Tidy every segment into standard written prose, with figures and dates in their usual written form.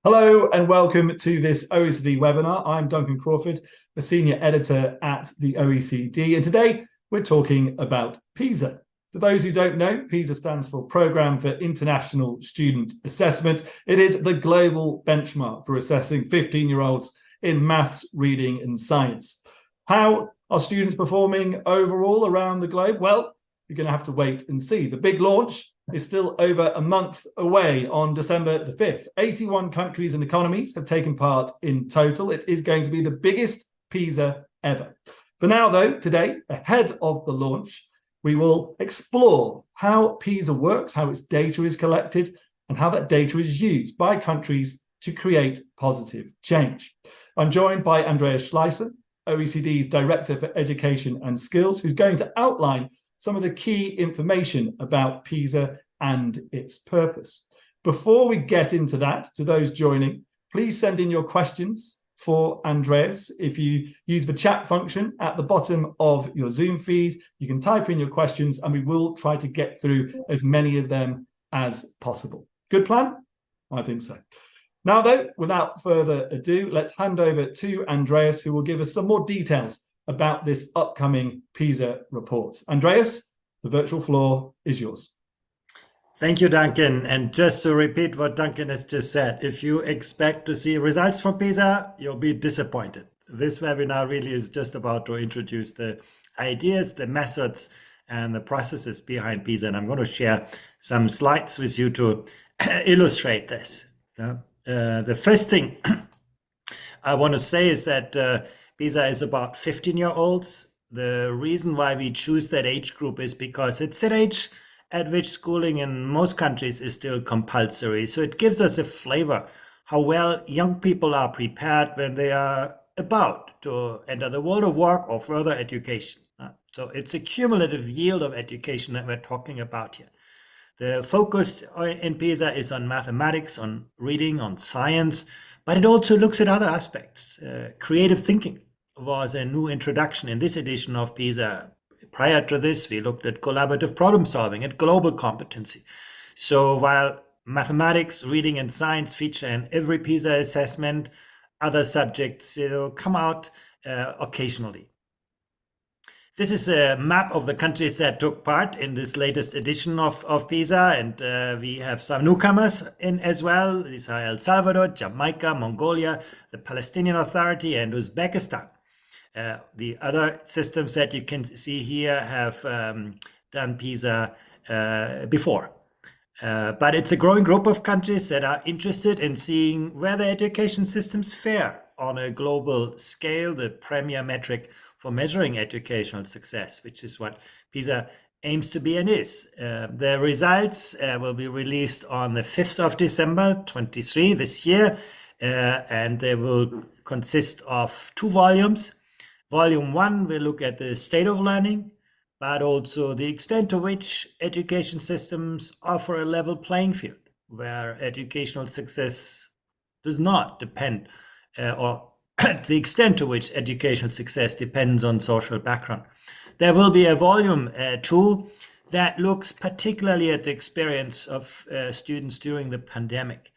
Hello and welcome to this OECD webinar. I'm Duncan Crawford, a senior editor at the OECD, and today we're talking about PISA. For those who don't know, PISA stands for Programme for International Student Assessment. It is the global benchmark for assessing 15-year-olds in maths, reading and science. How are students performing overall around the globe? Well, you're going to have to wait and see. The big launch is still over a month away on December the 5th. 81 countries and economies have taken part in total. It is going to be the biggest PISA ever. For now, though, today, ahead of the launch, we will explore how PISA works, how its data is collected, and how that data is used by countries to create positive change. I'm joined by Andreas Schleicher, OECD's Director for Education and Skills, who's going to outline some of the key information about PISA and its purpose. Before we get into that, to those joining, please send in your questions for Andreas. If you use the chat function at the bottom of your Zoom feed, you can type in your questions and we will try to get through as many of them as possible. Good plan? I think so. Now, though, without further ado, let's hand over to Andreas, who will give us some more details about this upcoming PISA report. Andreas, the virtual floor is yours. Thank you, Duncan. And just to repeat what Duncan has just said, if you expect to see results from PISA, you'll be disappointed. This webinar really is just about to introduce the ideas, the methods, and the processes behind PISA. And I'm going to share some slides with you to illustrate this. The first thing I want to say is that PISA is about 15-year-olds. The reason why we choose that age group is because it's that age at which schooling in most countries is still compulsory. So it gives us a flavor how well young people are prepared when they are about to enter the world of work or further education. So it's a cumulative yield of education that we're talking about here. The focus in PISA is on mathematics, on reading, on science, but it also looks at other aspects. Creative thinking was a new introduction in this edition of PISA. Prior to this, we looked at collaborative problem solving, at global competency. So while mathematics, reading, and science feature in every PISA assessment, other subjects come out occasionally. This is a map of the countries that took part in this latest edition of PISA, and we have some newcomers in as well. These are El Salvador, Jamaica, Mongolia, the Palestinian Authority, and Uzbekistan. The other systems that you can see here have done PISA before. But it's a growing group of countries that are interested in seeing where the education systems fare on a global scale, the premier metric for measuring educational success, which is what PISA aims to be and is. The results will be released on the 5th of December 23 this year, and they will consist of 2 volumes. Volume 1 will look at the state of learning, but also the extent to which education systems offer a level playing field, where educational success does not depend or the extent to which educational success depends on social background. There will be a volume 2 that looks particularly at the experience of students during the pandemic.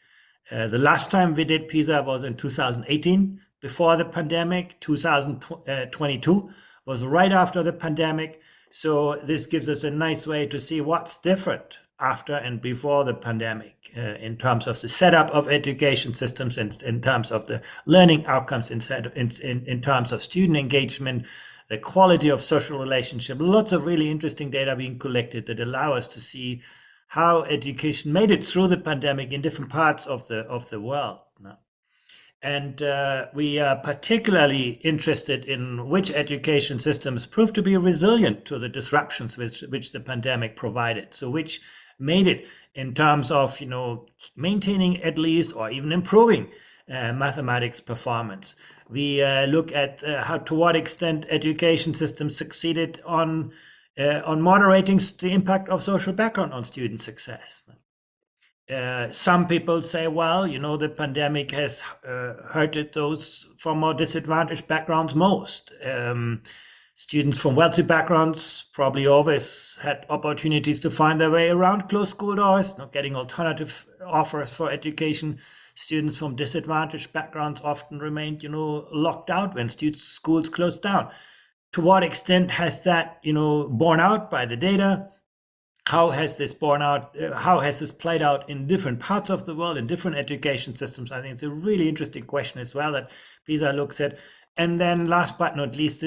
The last time we did PISA was in 2018, before the pandemic. 2022 was right after the pandemic. So this gives us a nice way to see what's different after and before the pandemic in terms of the setup of education systems and in terms of the learning outcomes, in terms of student engagement, the quality of social relationship. Lots of really interesting data being collected that allow us to see how education made it through the pandemic in different parts of the world. And we are particularly interested in which education systems proved to be resilient to the disruptions which the pandemic provided. So which made it in terms of, maintaining at least or even improving mathematics performance. We look at to what extent education systems succeeded on moderating the impact of social background on student success. Some people say, well, the pandemic has hurted those from more disadvantaged backgrounds most. Students from wealthy backgrounds probably always had opportunities to find their way around closed school doors, not getting alternative offers for education. Students from disadvantaged backgrounds often remained, locked out when schools closed down. To what extent has that, borne out by the data? How has this borne out? How has this played out in different parts of the world, in different education systems? I think it's a really interesting question as well that PISA looks at. And then last but not least,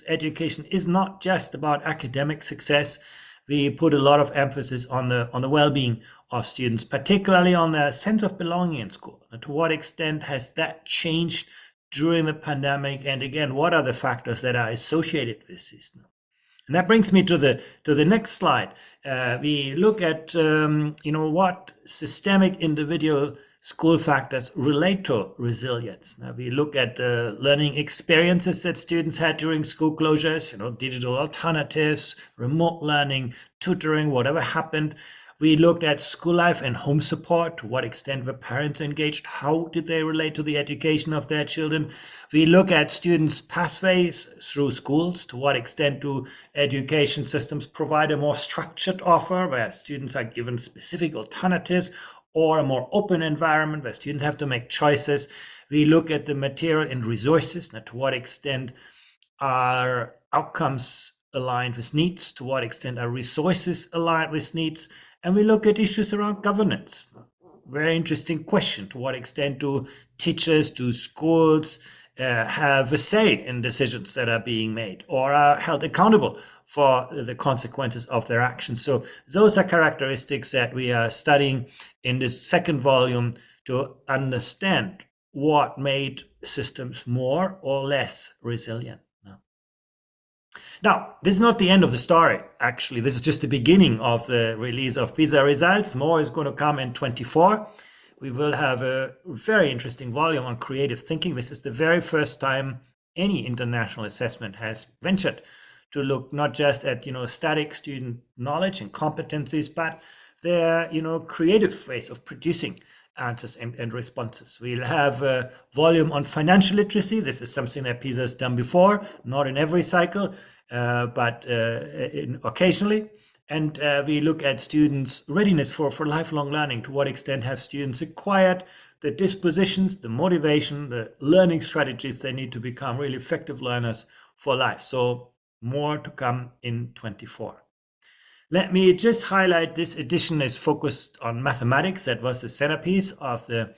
education is not just about academic success. We put a lot of emphasis on the well-being of students, particularly on their sense of belonging in school. And to what extent has that changed during the pandemic? And again, what are the factors that are associated with this? And that brings me to the next slide. We look at what systemic individual school factors relate to resilience. Now we look at the learning experiences that students had during school closures, digital alternatives, remote learning, tutoring, whatever happened. We looked at school life and home support. To what extent were parents engaged? How did they relate to the education of their children? We look at students' pathways through schools. To what extent do education systems provide a more structured offer where students are given specific alternatives, or a more open environment where students have to make choices? We look at the material and resources. Now, to what extent are outcomes aligned with needs? To what extent are resources aligned with needs? And we look at issues around governance. Very interesting question. To what extent do teachers, do schools have a say in decisions that are being made or are held accountable for the consequences of their actions? So those are characteristics that we are studying in the second volume to understand what made systems more or less resilient. Now, this is not the end of the story, actually. This is just the beginning of the release of PISA results. More is going to come in 24. We will have a very interesting volume on creative thinking. This is the very first time any international assessment has ventured to look not just at, static student knowledge and competencies, but their, creative ways of producing answers and responses. We'll have a volume on financial literacy. This is something that PISA has done before, not in every cycle, but occasionally. And we look at students' readiness for lifelong learning. To what extent have students acquired the dispositions, the motivation, the learning strategies they need to become really effective learners for life? So more to come in 24. Let me just highlight this edition is focused on mathematics. That was the centerpiece of the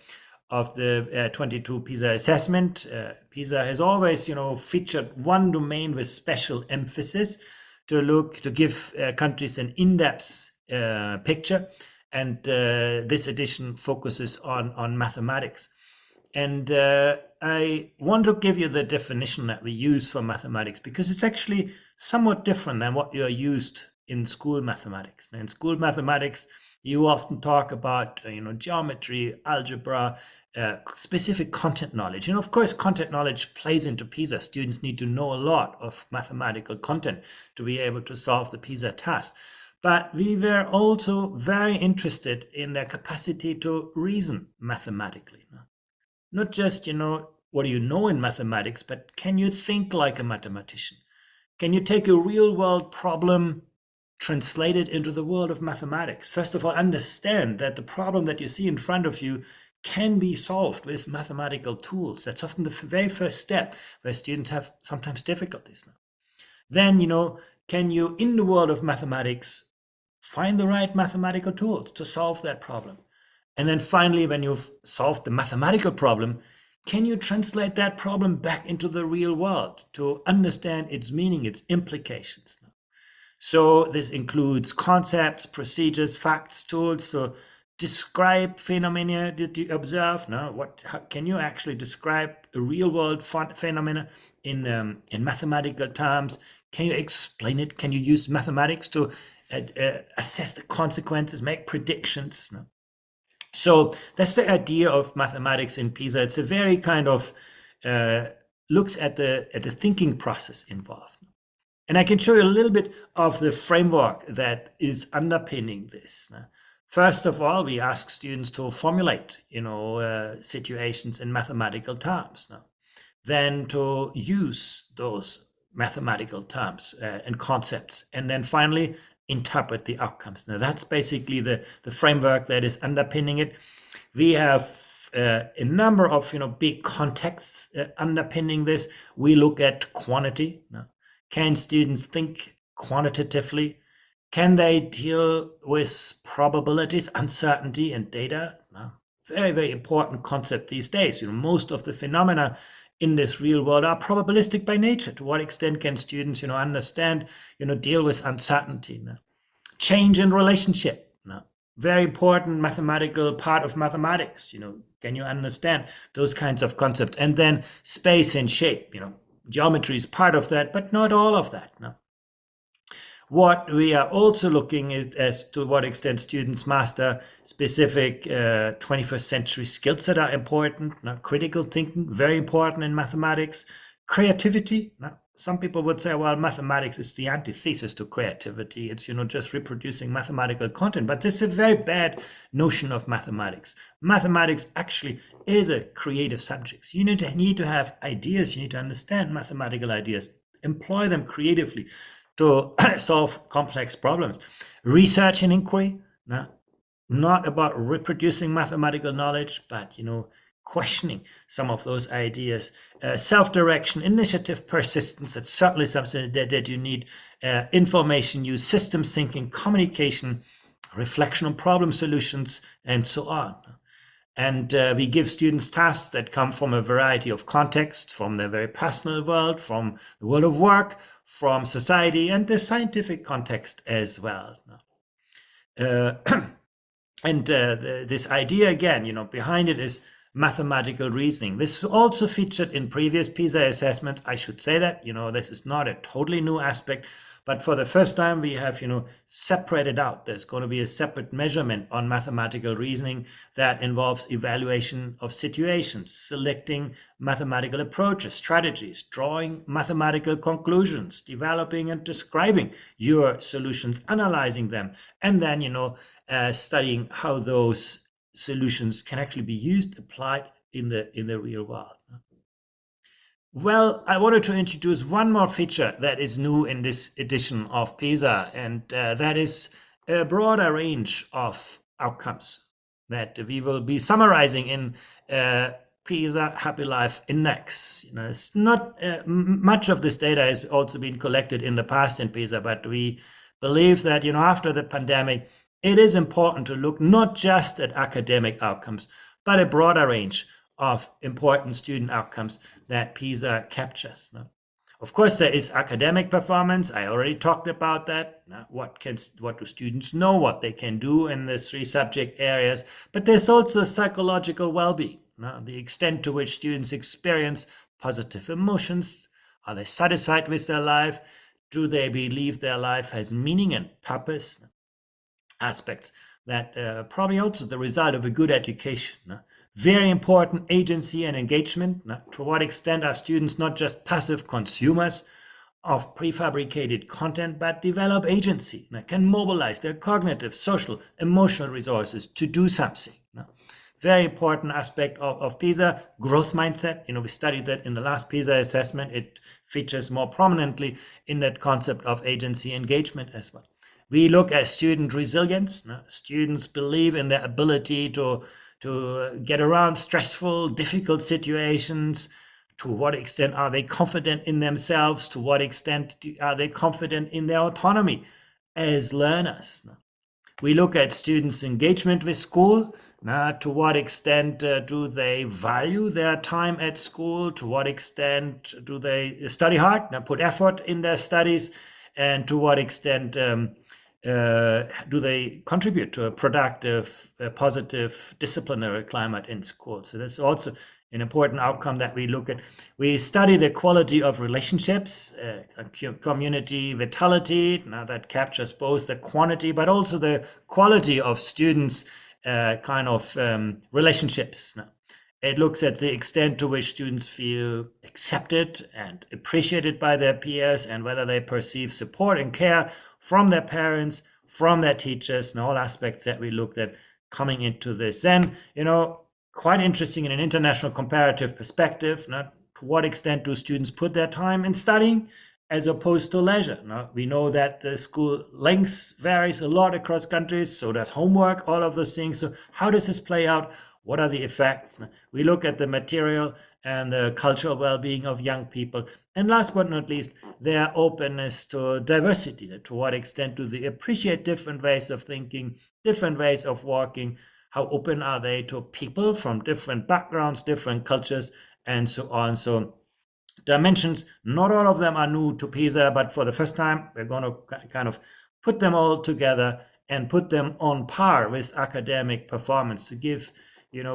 22 PISA assessment. PISA has always, featured one domain with special emphasis to give countries an in-depth picture. And this edition focuses on mathematics. And I want to give you the definition that we use for mathematics, because it's actually somewhat different than what you're used in school mathematics. Now, in school mathematics, you often talk about geometry, algebra, specific content knowledge. And of course, content knowledge plays into PISA. Students need to know a lot of mathematical content to be able to solve the PISA task. But we were also very interested in their capacity to reason mathematically. Not just, what do you know in mathematics, but can you think like a mathematician? Can you take a real world problem, translate it into the world of mathematics? First of all, understand that the problem that you see in front of you can be solved with mathematical tools. That's often the very first step where students have sometimes difficulties now. Then, can you, in the world of mathematics, find the right mathematical tools to solve that problem? And then finally, when you've solved the mathematical problem, can you translate that problem back into the real world to understand its meaning, its implications? So this includes concepts, procedures, facts, tools. So describe phenomena that you observe. How can you actually describe a real world phenomena in mathematical terms? Can you explain it? Can you use mathematics to assess the consequences, make predictions? So that's the idea of mathematics in PISA. It's a very kind of looks at the thinking process involved. And I can show you a little bit of the framework that is underpinning this. First of all, we ask students to formulate, situations in mathematical terms. Then to use those mathematical terms and concepts. And then finally, interpret the outcomes. Now, that's basically the framework that is underpinning it. We have a number of big contexts underpinning this. We look at quantity. Now, can students think quantitatively? Can they deal with probabilities, uncertainty, and data? Now, very, very important concept these days. Most of the phenomena in this real world are probabilistic by nature. To what extent can students, understand, deal with uncertainty? Now, change in relationship. Now, very important mathematical part of mathematics. Can you understand those kinds of concepts? And then space and shape. Geometry is part of that, but not all of that. Now, what we are also looking at as to what extent students master specific 21st century skills that are important. Now, critical thinking, very important in mathematics. Creativity. Now, some people would say, well, mathematics is the antithesis to creativity. It's, just reproducing mathematical content. But this is a very bad notion of mathematics. Mathematics actually is a creative subject. You need to have ideas. You need to understand mathematical ideas, employ them creatively to solve complex problems. Research and inquiry, not about reproducing mathematical knowledge, but questioning some of those ideas. Self-direction, initiative, persistence, that's certainly something that you need. Information use, systems thinking, communication, reflection on problem solutions, and so on. And we give students tasks that come from a variety of contexts, from their very personal world, from the world of work, from society, and the scientific context as well. This idea, again, behind it is mathematical reasoning. This also featured in previous PISA assessments. I should say that, this is not a totally new aspect, but for the first time we have, separated out. There's going to be a separate measurement on mathematical reasoning that involves evaluation of situations, selecting mathematical approaches, strategies, drawing mathematical conclusions, developing and describing your solutions, analyzing them, and then, studying how those solutions can actually be used, applied in the real world. Well, I wanted to introduce one more feature that is new in this edition of PISA, and that is a broader range of outcomes that we will be summarizing in PISA Happy Life Index. It's not much of this data has also been collected in the past in PISA, but we believe that after the pandemic, it is important to look not just at academic outcomes, but a broader range of important student outcomes that PISA captures. Of course, there is academic performance. I already talked about that. What do students know, what they can do in the 3 subject areas? But there's also psychological well-being, the extent to which students experience positive emotions. Are they satisfied with their life? Do they believe their life has meaning and purpose? Aspects that probably also the result of a good education. Very important, agency and engagement. To what extent are students not just passive consumers of prefabricated content, but develop agency, can mobilize their cognitive, social, emotional resources to do something. Very important aspect of PISA, growth mindset. We studied that in the last PISA assessment. It features more prominently in that concept of agency engagement as well. We look at student resilience. Students believe in their ability to get around stressful, difficult situations. To what extent are they confident in themselves? To what extent are they confident in their autonomy as learners? We look at students' engagement with school. To what extent do they value their time at school? To what extent do they study hard, put effort in their studies? And to what extent do they contribute to a productive, positive disciplinary climate in school? So that's also an important outcome that we look at. We study the quality of relationships, community vitality. Now that captures both the quantity but also the quality of students' relationships. Now, it looks at the extent to which students feel accepted and appreciated by their peers, and whether they perceive support and care from their parents, from their teachers, and all aspects that we looked at coming into this. Then, quite interesting in an international comparative perspective, to what extent do students put their time in studying, as opposed to leisure. Now, we know that the school length varies a lot across countries, so does homework, all of those things. So how does this play out? What are the effects? We look at the material and the cultural well-being of young people. And last but not least, their openness to diversity. To what extent do they appreciate different ways of thinking, different ways of working? How open are they to people from different backgrounds, different cultures, and so on? So dimensions, not all of them are new to PISA, but for the first time, we're going to kind of put them all together and put them on par with academic performance to give,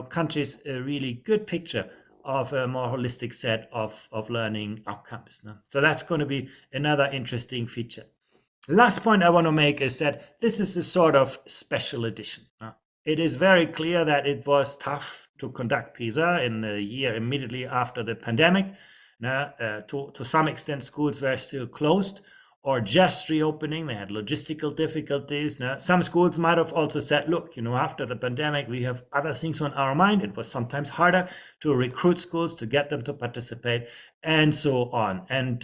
countries a really good picture of a more holistic set of learning outcomes. So that's going to be another interesting feature. Last point I want to make is that this is a sort of special edition. It is very clear that it was tough to conduct PISA in the year immediately after the pandemic. To some extent, schools were still closed or just reopening. They had logistical difficulties. Now, some schools might have also said, look, after the pandemic, we have other things on our mind. It was sometimes harder to recruit schools, to get them to participate, and so on. And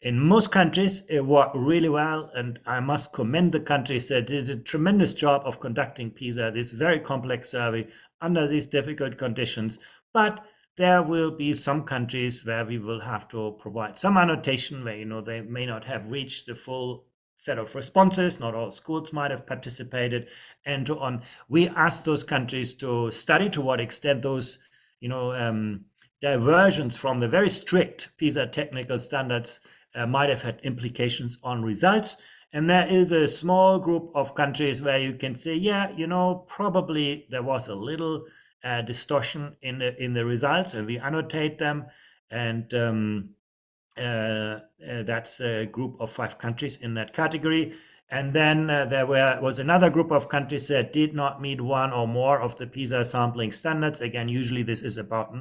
in most countries, it worked really well, and I must commend the countries that did a tremendous job of conducting PISA, this very complex survey, under these difficult conditions. But there will be some countries where we will have to provide some annotation where, they may not have reached the full set of responses. Not all schools might have participated, and so on. We asked those countries to study to what extent those, diversions from the very strict PISA technical standards might have had implications on results. And there is a small group of countries where you can say, yeah, probably there was a little distortion in the results, and we annotate them. And that's a group of 5 countries in that category. And then there was another group of countries that did not meet one or more of the PISA sampling standards. Again, usually this is about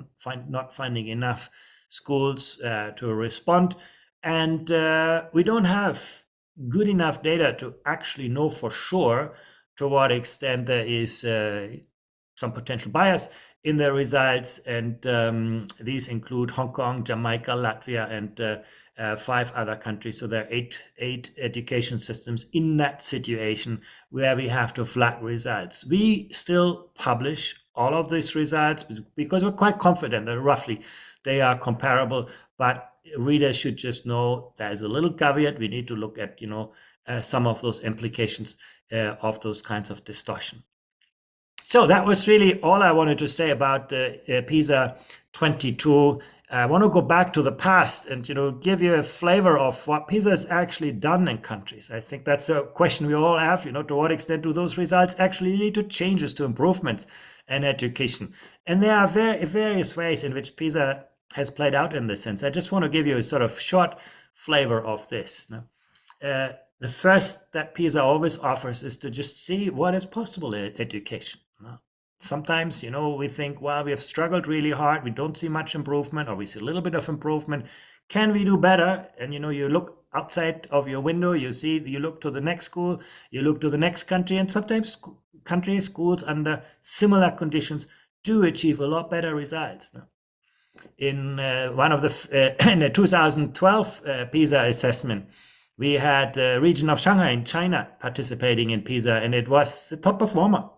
not finding enough schools to respond. And we don't have good enough data to actually know for sure to what extent there is some potential bias in the results. And these include Hong Kong, Jamaica, Latvia, and 5 other countries. So there are eight education systems in that situation where we have to flag results. We still publish all of these results because we're quite confident that roughly they are comparable, but readers should just know there's a little caveat. We need to look at, some of those implications of those kinds of distortion. So that was really all I wanted to say about PISA 22. I want to go back to the past and, give you a flavor of what PISA has actually done in countries. I think that's a question we all have, to what extent do those results actually lead to changes, to improvements in education? And there are various ways in which PISA has played out in this sense. I just want to give you a sort of short flavor of this. The first that PISA always offers is to just see what is possible in education. Sometimes, we think, well, we have struggled really hard. We don't see much improvement, or we see a little bit of improvement. Can we do better? And, you look outside of your window, you look to the next school, you look to the next country, and sometimes schools under similar conditions do achieve a lot better results. In in the 2012 PISA assessment, we had the region of Shanghai in China participating in PISA, and it was the top performer.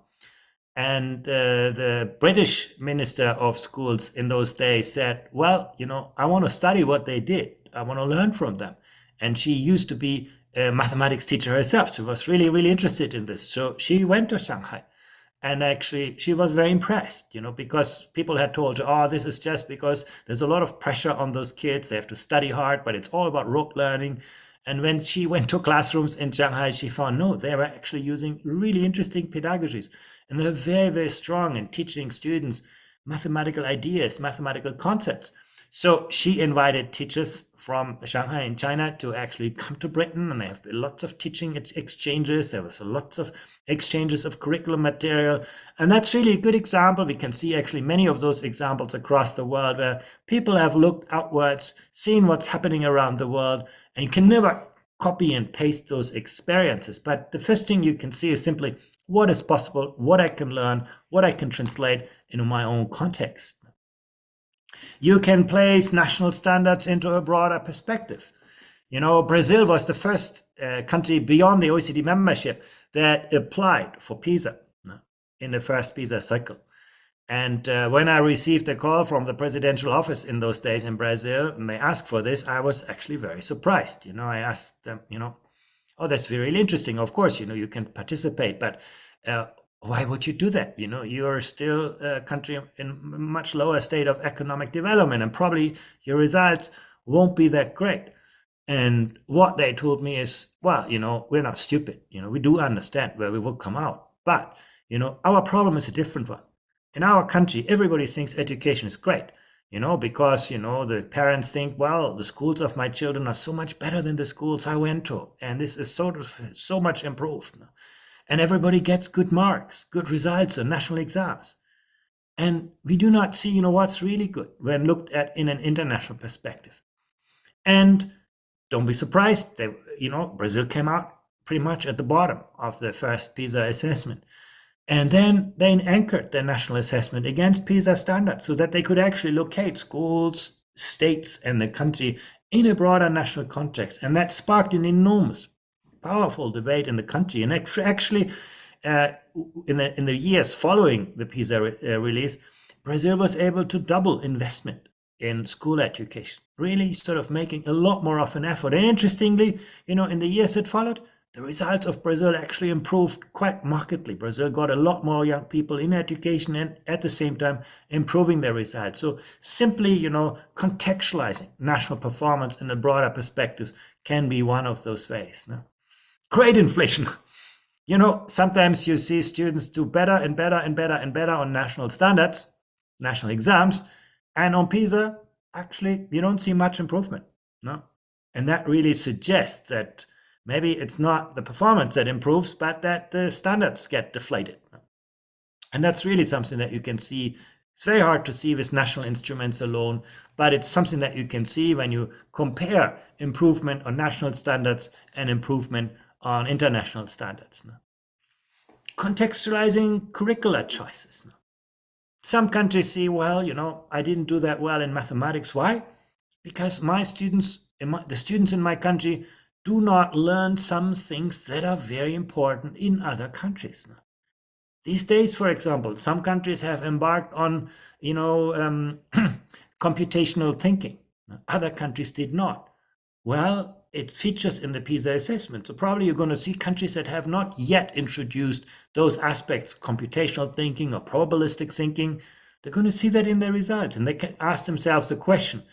And the British Minister of Schools in those days said, well, I want to study what they did. I want to learn from them. And she used to be a mathematics teacher herself. She was really, really interested in this. So she went to Shanghai. And actually, she was very impressed, because people had told her, oh, this is just because there's a lot of pressure on those kids. They have to study hard, but it's all about rote learning. And when she went to classrooms in Shanghai, she found, no, they were actually using really interesting pedagogies. And they're very, very strong in teaching students mathematical ideas, mathematical concepts. So she invited teachers from Shanghai in China to actually come to Britain, and there have been lots of teaching exchanges. There was lots of exchanges of curriculum material. And that's really a good example. We can see actually many of those examples across the world where people have looked outwards, seen what's happening around the world, and you can never copy and paste those experiences. But the first thing you can see is simply what is possible, what I can learn, what I can translate into my own context. You can place national standards into a broader perspective. Brazil was the first country beyond the OECD membership that applied for PISA in the first PISA cycle. And when I received a call from the presidential office in those days in Brazil, and they asked for this, I was actually very surprised. I asked them, oh, that's really interesting. Of course, you can participate, but why would you do that? You're still a country in a much lower state of economic development, and probably your results won't be that great. And what they told me is, well, we're not stupid. We do understand where we will come out, but our problem is a different one. In our country, everybody thinks education is great, because, the parents think, well, the schools of my children are so much better than the schools I went to. And this is so much improved. And everybody gets good marks, good results on national exams. And we do not see, what's really good when looked at in an international perspective. And don't be surprised that, Brazil came out pretty much at the bottom of the first PISA assessment. And then they anchored their national assessment against PISA standards so that they could actually locate schools, states, and the country in a broader national context. And that sparked an enormous, powerful debate in the country. And actually, in the years following the PISA release, Brazil was able to double investment in school education, really sort of making a lot more of an effort. And interestingly, in the years that followed, the results of Brazil actually improved quite markedly. Brazil got a lot more young people in education and at the same time improving their results. So simply, contextualizing national performance in a broader perspective can be one of those ways. No? Grade inflation. Sometimes you see students do better and better and better and better on national standards, national exams, and on PISA, actually, you don't see much improvement. No? And that really suggests that maybe it's not the performance that improves, but that the standards get deflated. And that's really something that you can see. It's very hard to see with national instruments alone, but it's something that you can see when you compare improvement on national standards and improvement on international standards. Contextualizing curricular choices. Some countries see, well, I didn't do that well in mathematics. Why? Because the students in my country do not learn some things that are very important in other countries. These days, for example, some countries have embarked on, computational thinking. Other countries did not. Well, it features in the PISA assessment. So probably you're going to see countries that have not yet introduced those aspects, computational thinking or probabilistic thinking. They're going to see that in their results, and they can ask themselves the question,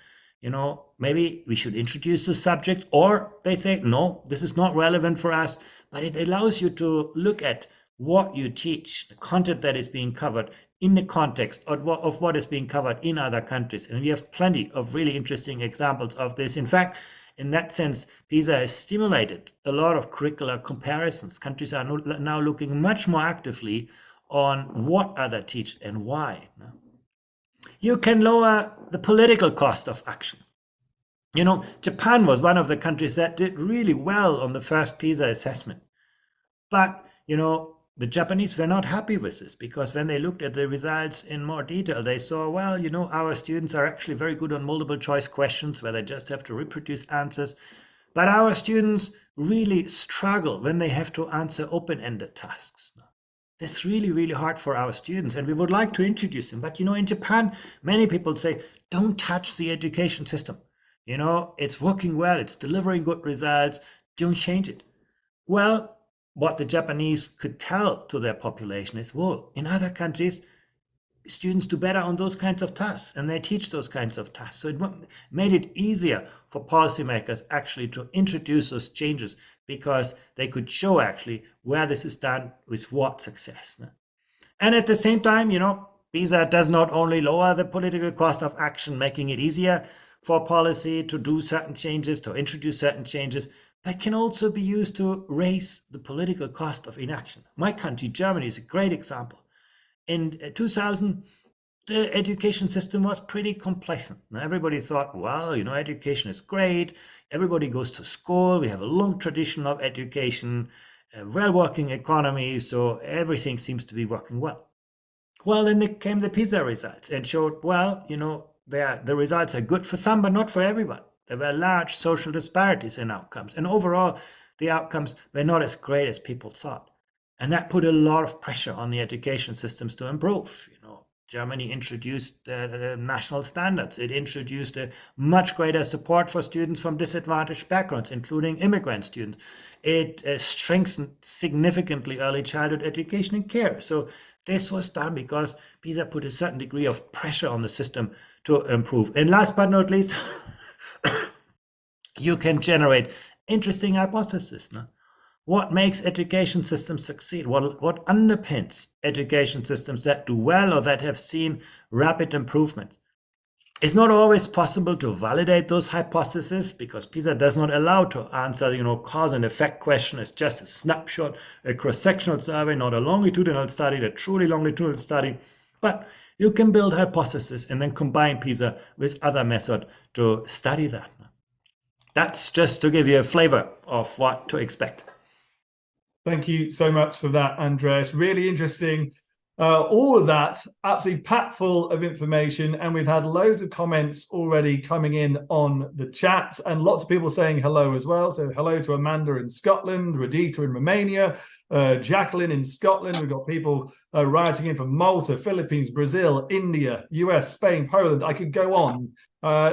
maybe we should introduce the subject, or they say, no, this is not relevant for us, but it allows you to look at what you teach, the content that is being covered in the context of what is being covered in other countries. And we have plenty of really interesting examples of this. In fact, in that sense, PISA has stimulated a lot of curricular comparisons. Countries are now looking much more actively on what others teach and why. You can lower the political cost of action. Japan was one of the countries that did really well on the first PISA assessment. But, the Japanese were not happy with this, because when they looked at the results in more detail, they saw, well, our students are actually very good on multiple choice questions where they just have to reproduce answers. But our students really struggle when they have to answer open-ended tasks. That's really, really hard for our students, and we would like to introduce them. But, in Japan, many people say, don't touch the education system. It's working well, it's delivering good results, don't change it. Well, what the Japanese could tell to their population is, well, in other countries, students do better on those kinds of tasks, and they teach those kinds of tasks. So it made it easier for policymakers actually to introduce those changes, because they could show actually where this is done with what success. And at the same time, PISA does not only lower the political cost of action, making it easier for policy to do certain changes, to introduce certain changes, but can also be used to raise the political cost of inaction. My country, Germany, is a great example. In 2000, the education system was pretty complacent. Now, everybody thought, well, education is great. Everybody goes to school. We have a long tradition of education, a well-working economy, so everything seems to be working well. Well, then came the PISA results and showed, well, the results are good for some, but not for everyone. There were large social disparities in outcomes. And overall, the outcomes were not as great as people thought. And that put a lot of pressure on the education systems to improve. Germany introduced national standards. It introduced a much greater support for students from disadvantaged backgrounds, including immigrant students. It strengthened significantly early childhood education and care. So this was done because PISA put a certain degree of pressure on the system to improve. And last but not least, you can generate interesting hypotheses. No? What makes education systems succeed? What underpins education systems that do well or that have seen rapid improvement? It's not always possible to validate those hypotheses because PISA does not allow to answer, cause and effect question. It's just a snapshot, a cross-sectional survey, not a longitudinal study, a truly longitudinal study. But you can build hypotheses and then combine PISA with other methods to study that. That's just to give you a flavor of what to expect. Thank you so much for that, Andreas. Really interesting. All of that absolutely packed full of information. And we've had loads of comments already coming in on the chat and lots of people saying hello as well. So hello to Amanda in Scotland, Radita in Romania, Jacqueline in Scotland. We've got people writing in from Malta, Philippines, Brazil, India, US, Spain, Poland. I could go on.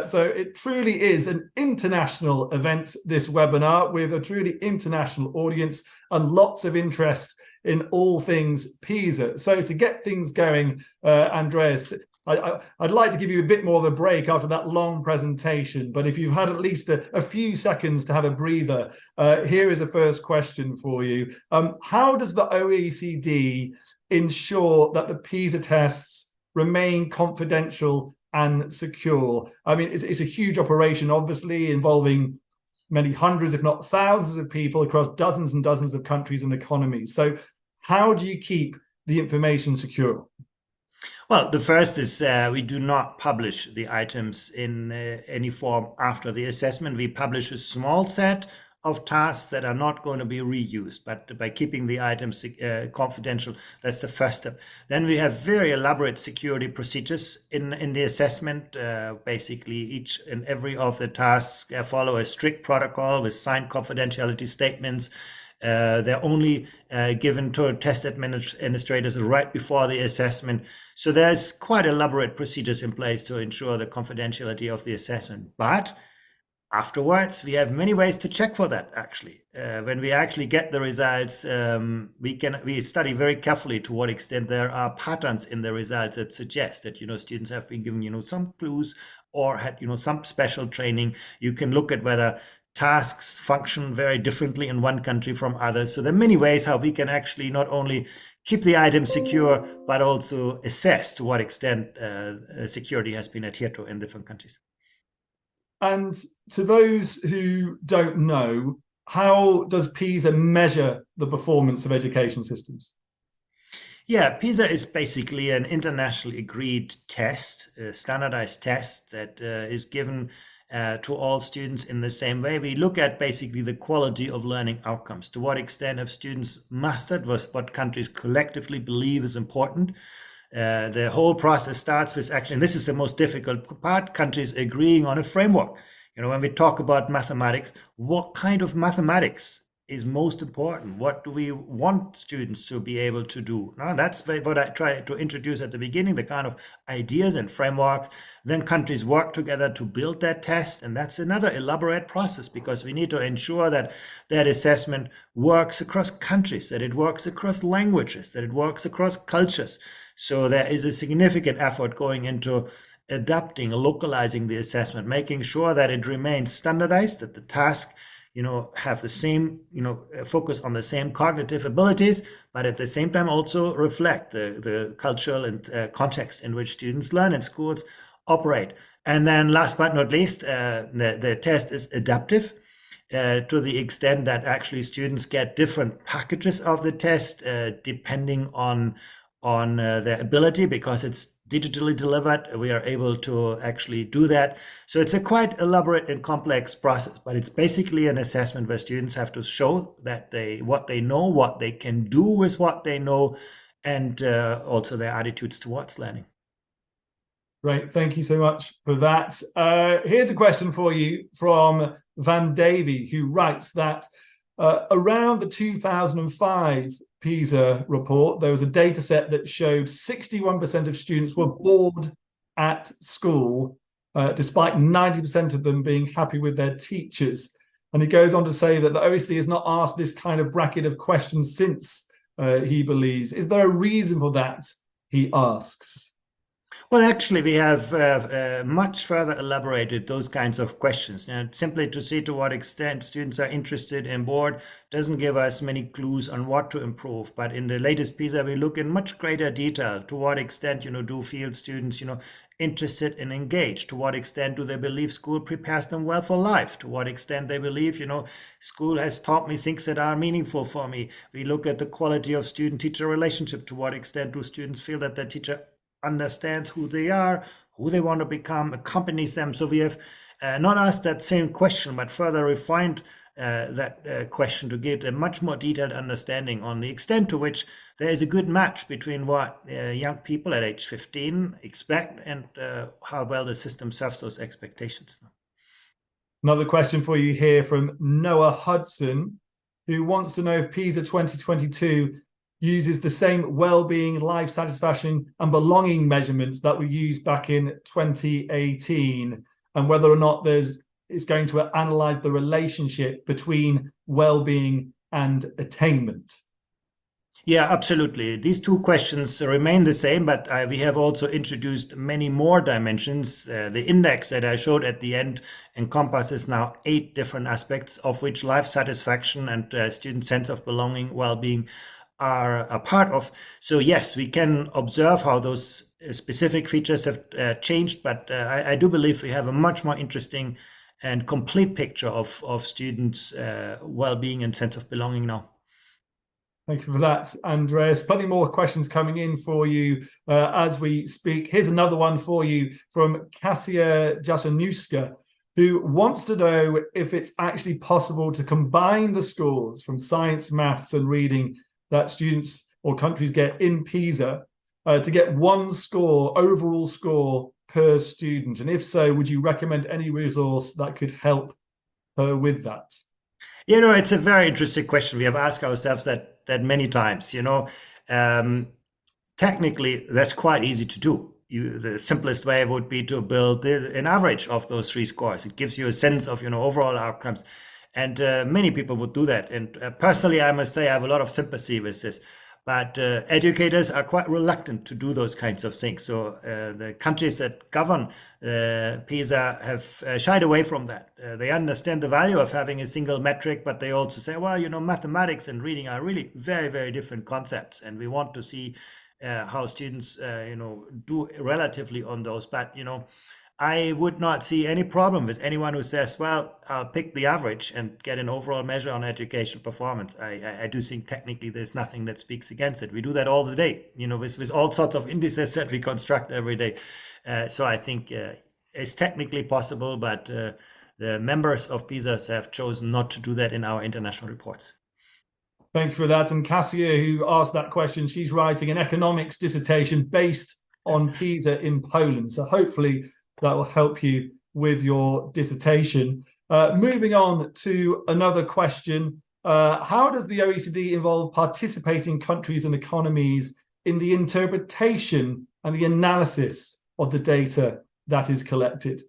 So it truly is an international event, this webinar, with a truly international audience and lots of interest in all things PISA. So to get things going, Andreas, I'd like to give you a bit more of a break after that long presentation, but if you've had at least a few seconds to have a breather, here is a first question for you. How does the OECD ensure that the PISA tests remain confidential and secure? I mean, it's a huge operation, obviously, involving many hundreds, if not thousands of people across dozens and dozens of countries and economies. So how do you keep the information secure? Well, the first is we do not publish the items in any form after the assessment. We publish a small set of tasks that are not going to be reused, but by keeping the items confidential, that's the first step. Then we have very elaborate security procedures in the assessment. Basically, each and every of the tasks follow a strict protocol with signed confidentiality statements. They're only given to test administrators right before the assessment. So there's quite elaborate procedures in place to ensure the confidentiality of the assessment. But afterwards, we have many ways to check for that, actually. When we actually get the results, we study very carefully to what extent there are patterns in the results that suggest that, students have been given, some clues or had, some special training. You can look at whether tasks function very differently in one country from others. So there are many ways how we can actually not only keep the item secure, but also assess to what extent security has been adhered to in different countries. And to those who don't know, how does PISA measure the performance of education systems? Yeah, PISA is basically an internationally agreed test, a standardized test that is given to all students in the same way. We look at basically the quality of learning outcomes. To what extent have students mastered what countries collectively believe is important? The whole process starts with actually, and this is the most difficult part, countries agreeing on a framework. When we talk about mathematics, what kind of mathematics is most important? What do we want students to be able to do? Now, that's what I try to introduce at the beginning, the kind of ideas and frameworks. Then countries work together to build that test. And that's another elaborate process because we need to ensure that that assessment works across countries, that it works across languages, that it works across cultures. So there is a significant effort going into adapting, localizing the assessment, making sure that it remains standardized, that the task have the same, focus on the same cognitive abilities, but at the same time also reflect the cultural and context in which students learn and schools operate. And then last but not least, the test is adaptive to the extent that actually students get different packages of the test depending on their ability, because it's digitally delivered. We are able to actually do that. So it's a quite elaborate and complex process, but it's basically an assessment where students have to show that what they know, what they can do with what they know, and also their attitudes towards learning. Great. Thank you so much for that. Here's a question for you from Van Davy, who writes that around the 2005 PISA report, there was a data set that showed 61% of students were bored at school, despite 90% of them being happy with their teachers. And he goes on to say that the OECD has not asked this kind of bracket of questions since, he believes. Is there a reason for that, he asks? Well, actually, we have much further elaborated those kinds of questions. And simply to see to what extent students are interested and bored doesn't give us many clues on what to improve. But in the latest PISA, we look in much greater detail to what extent, do field students, interested and engaged? To what extent do they believe school prepares them well for life? To what extent they believe, school has taught me things that are meaningful for me? We look at the quality of student-teacher relationship. To what extent do students feel that their teacher understands who they are, who they want to become, accompanies them? So we have not asked that same question, but further refined that question to get a much more detailed understanding on the extent to which there is a good match between what young people at age 15 expect and how well the system serves those expectations. Another question for you here from Noah Hudson, who wants to know if PISA 2022 uses the same well-being, life satisfaction and belonging measurements that were used back in 2018, and whether or not it's going to analyze the relationship between well-being and attainment. Yeah, absolutely. These two questions remain the same, but we have also introduced many more dimensions. The index that I showed at the end encompasses now 8 different aspects, of which life satisfaction and student sense of belonging, well-being are a part of. So yes, we can observe how those specific features have changed, but I do believe we have a much more interesting and complete picture of students' well-being and sense of belonging now. Thank you for that, Andreas. Plenty more questions coming in for you as we speak. Here's another one for you from Kasia Jasanuska, who wants to know if it's actually possible to combine the scores from science, maths and reading that students or countries get in PISA to get one score, overall score per student. And if so, would you recommend any resource that could help with that? It's a very interesting question. We have asked ourselves that many times. Technically, that's quite easy to do. The simplest way would be to build an average of those 3 scores. It gives you a sense of overall outcomes. And many people would do that. And personally, I must say I have a lot of sympathy with this. But educators are quite reluctant to do those kinds of things. So the countries that govern PISA have shied away from that. They understand the value of having a single metric, but they also say, well, mathematics and reading are really very, very different concepts. And we want to see how students, do relatively on those. But, I would not see any problem with anyone who says, well, I'll pick the average and get an overall measure on education performance. I do think technically there's nothing that speaks against it. We do that all the day, with all sorts of indices that we construct every day. So I think it's technically possible, but the members of PISA have chosen not to do that in our international reports. Thank you for that. And Cassia, who asked that question, she's writing an economics dissertation based on PISA in Poland. So hopefully that will help you with your dissertation. Moving on to another question. How does the OECD involve participating countries and economies in the interpretation and the analysis of the data that is collected?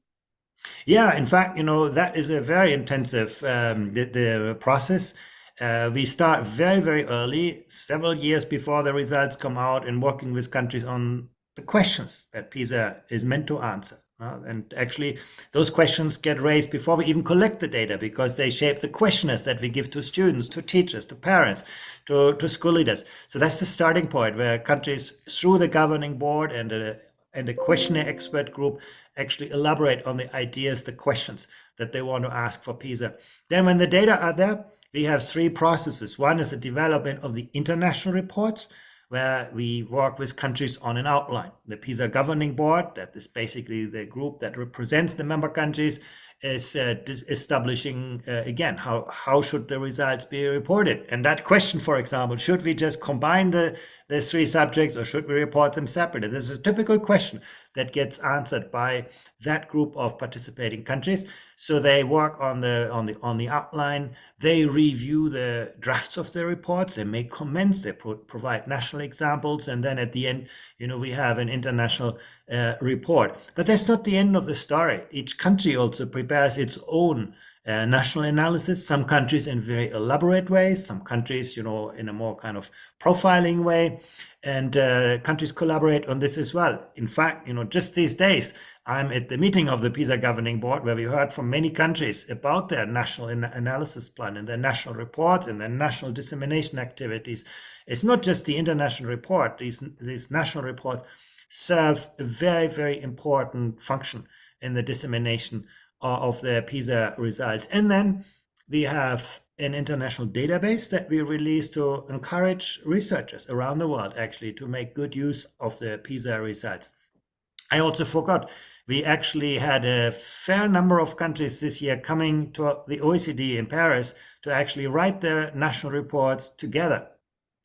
Yeah, in fact, that is a very intensive the process. We start very, very early, several years before the results come out, and working with countries on the questions that PISA is meant to answer. And actually, those questions get raised before we even collect the data, because they shape the questionnaires that we give to students, to teachers, to parents, to school leaders. So that's the starting point, where countries, through the governing board and a questionnaire expert group, actually elaborate on the ideas, the questions that they want to ask for PISA. Then when the data are there, we have 3 processes. One is the development of the international reports, where we work with countries on an outline. The PISA governing board, that is basically the group that represents the member countries, is establishing, again, how should the results be reported? And that question, for example, should we just combine the 3 subjects, or should we report them separately? This is a typical question. that gets answered by that group of participating countries. So they work on the outline, they review the drafts of the reports, they make comments, they provide national examples, and then at the end, we have an international report. But that's not the end of the story. Each country also prepares its own national analysis, some countries in very elaborate ways, some countries, in a more kind of profiling way, and countries collaborate on this as well. In fact, just these days, I'm at the meeting of the PISA governing board where we heard from many countries about their national analysis plan and their national reports and their national dissemination activities. It's not just the international report. These national reports serve a very, very important function in the dissemination of the PISA results. And then we have an international database that we release to encourage researchers around the world actually to make good use of the PISA results. I also forgot, we actually had a fair number of countries this year coming to the OECD in Paris to actually write their national reports together.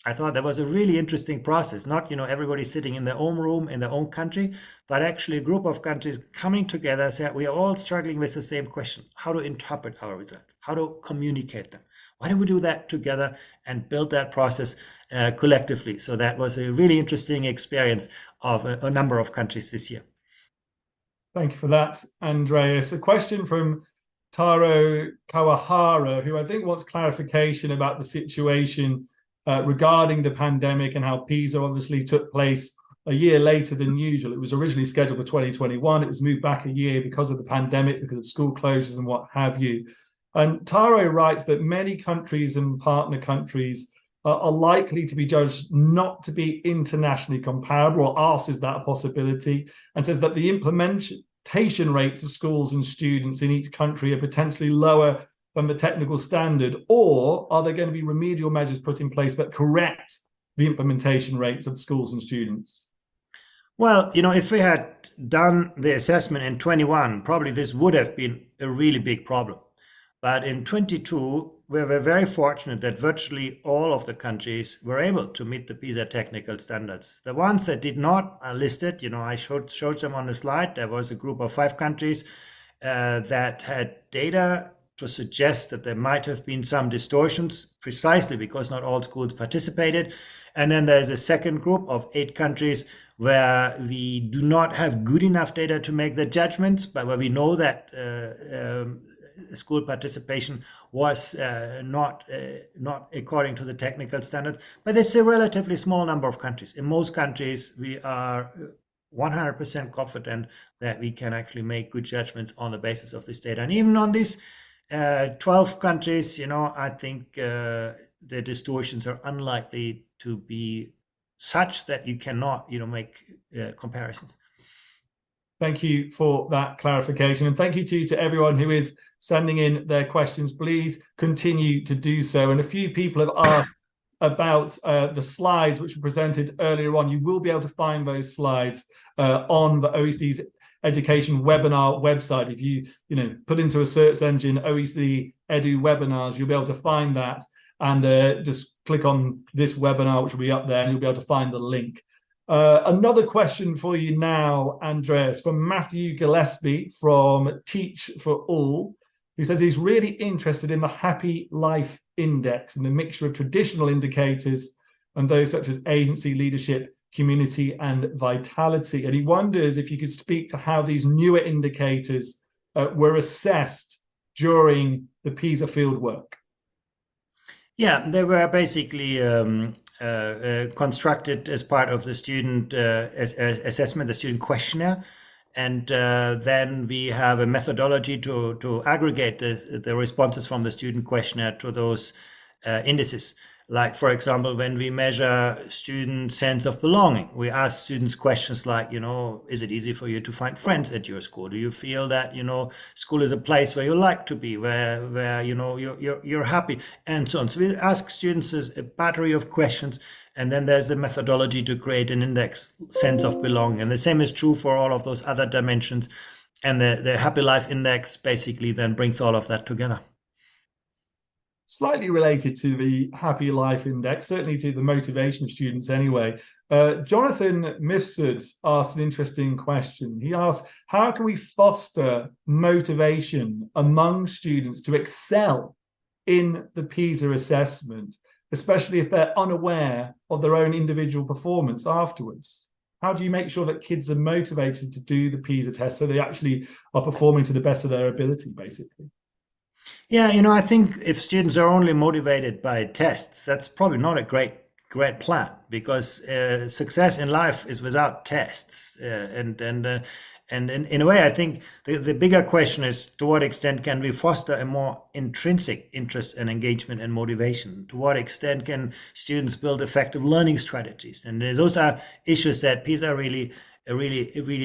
I thought that was a really interesting process. Not, everybody sitting in their own room in their own country, but actually a group of countries coming together said, we are all struggling with the same question: how to interpret our results, how to communicate them. Why don't we do that together and build that process collectively? So that was a really interesting experience of a number of countries this year. Thank you for that, Andreas. A question from Taro Kawahara, who I think wants clarification about the situation regarding the pandemic and how PISA obviously took place a year later than usual. It was originally scheduled for 2021. It was moved back a year because of the pandemic, because of school closures and what have you. And Taro writes that many countries and partner countries are likely to be judged not to be internationally comparable, or asks, is that a possibility? And says that the implementation rates of schools and students in each country are potentially lower than the technical standard, or are there going to be remedial measures put in place that correct the implementation rates of schools and students? Well, if we had done the assessment in 21, probably this would have been a really big problem. But in 22, we were very fortunate that virtually all of the countries were able to meet the PISA technical standards. The ones that did not are listed. I showed them on the slide. There was a group of 5 countries that had data to suggest that there might have been some distortions, precisely because not all schools participated. And then there's a second group of 8 countries where we do not have good enough data to make the judgments, but where we know that school participation was not according to the technical standards. But it's a relatively small number of countries. In most countries, we are 100% confident that we can actually make good judgments on the basis of this data. And even on these 12 countries, I think the distortions are unlikely to be such that you cannot, make comparisons. Thank you for that clarification. And thank you to everyone who is sending in their questions. Please continue to do so. And a few people have asked about the slides which were presented earlier on. You will be able to find those slides on the OECD's education webinar website. If you put into a search engine OECD Edu webinars, you'll be able to find that, and just click on this webinar, which will be up there, and you'll be able to find the link. Another question for you now, Andreas, from Matthew Gillespie from Teach for All, who says he's really interested in the Happy Life Index and the mixture of traditional indicators and those such as agency, leadership, community, and vitality. And he wonders if you could speak to how these newer indicators were assessed during the PISA fieldwork. Yeah, they were basically constructed as part of the student assessment, the student questionnaire. And then we have a methodology to aggregate the responses from the student questionnaire to those indices. Like, for example, when we measure student sense of belonging, we ask students questions like, is it easy for you to find friends at your school? Do you feel that, school is a place where you like to be, where you're happy, and so on. So we ask students a battery of questions, and then there's a methodology to create an index, sense of belonging. And the same is true for all of those other dimensions. And the Happy Life Index basically then brings all of that together. slightly related to the Happy Life Index, certainly to the motivation of students anyway. Jonathan Mifsud asked an interesting question. He asked, how can we foster motivation among students to excel in the PISA assessment, especially if they're unaware of their own individual performance afterwards? How do you make sure that kids are motivated to do the PISA test so they actually are performing to the best of their ability, basically? Yeah, I think if students are only motivated by tests, that's probably not a great plan, because success in life is without tests. And in a way, I think the bigger question is, to what extent can we foster a more intrinsic interest and engagement and motivation? To what extent can students build effective learning strategies? And those are issues that PISA really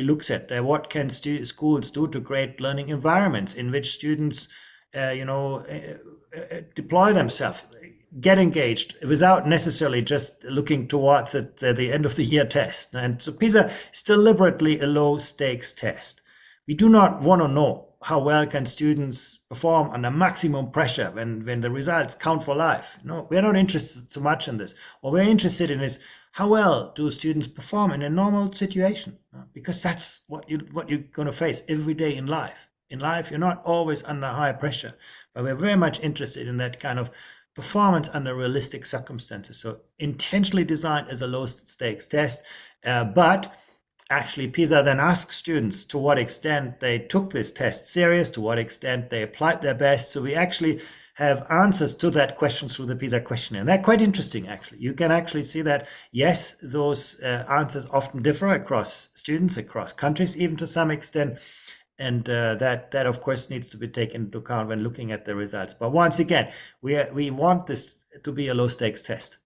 looks at. What can schools do to create learning environments in which students deploy themselves, get engaged, without necessarily just looking towards the end of the year test. And so PISA is deliberately a low stakes test. We do not want to know how well can students perform under maximum pressure when the results count for life. No, we're not interested so much in this. What we're interested in is, how well do students perform in a normal situation? Because that's what you're going to face every day in life. In life, you're not always under high pressure, but we're very much interested in that kind of performance under realistic circumstances. So intentionally designed as a low stakes test, but actually PISA then asks students to what extent they took this test serious, to what extent they applied their best. So we actually have answers to that question through the PISA questionnaire. And they're quite interesting, actually. You can actually see that, yes, those answers often differ across students, across countries, even to some extent. And that of course needs to be taken into account when looking at the results. But once again, we want this to be a low stakes test.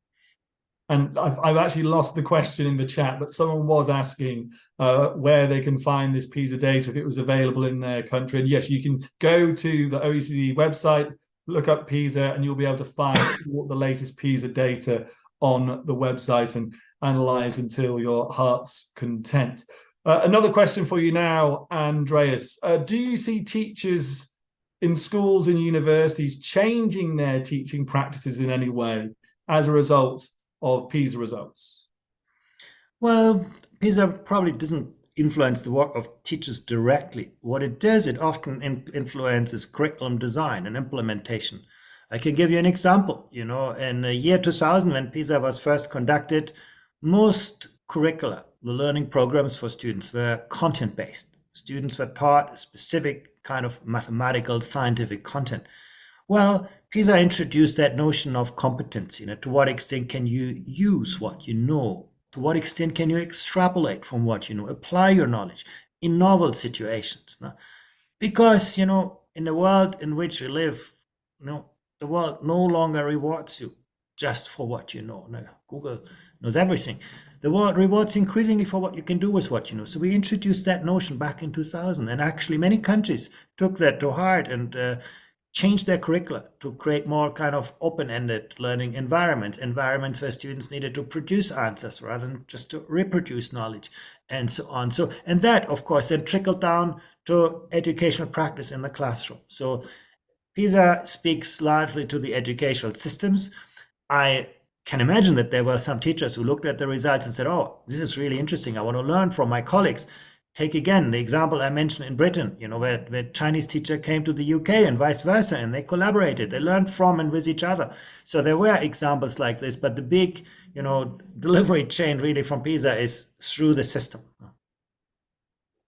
And I've actually lost the question in the chat, but someone was asking where they can find this PISA data, if it was available in their country. And yes, you can go to the OECD website, look up PISA, and you'll be able to find the latest PISA data on the website and analyze until your heart's content. Another question for you now, Andreas. Do you see teachers in schools and universities changing their teaching practices in any way as a result of PISA results? Well, PISA probably doesn't influence the work of teachers directly. What it does, it often influences curriculum design and implementation. I can give you an example. In the year 2000, when PISA was first conducted, most curricula, the learning programs for students, were content-based. Students were taught a specific kind of mathematical, scientific content. Well, PISA introduced that notion of competence. To what extent can you use what you know? To what extent can you extrapolate from what you know, apply your knowledge in novel situations? Because, in the world in which we live, the world no longer rewards you just for what you know. Google knows everything. The world rewards increasingly for what you can do with what you know. So we introduced that notion back in 2000, and actually many countries took that to heart and changed their curricula to create more kind of open-ended learning environments where students needed to produce answers rather than just to reproduce knowledge, and so on. And that, of course, then trickled down to educational practice in the classroom. So PISA speaks largely to the educational systems. I can imagine that there were some teachers who looked at the results and said, oh, this is really interesting. I want to learn from my colleagues. Take again the example I mentioned in Britain, where Chinese teacher came to the UK and vice versa, and they collaborated. They learned from and with each other. So there were examples like this, but the big, delivery chain really from PISA is through the system.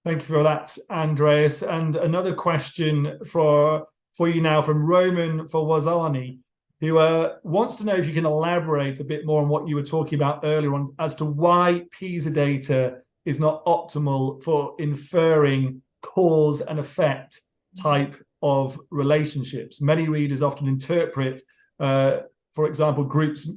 Thank you for that, Andreas. And another question for you now from Roman Fawazani, who wants to know if you can elaborate a bit more on what you were talking about earlier on as to why PISA data is not optimal for inferring cause and effect type of relationships. Many readers often interpret, for example, groups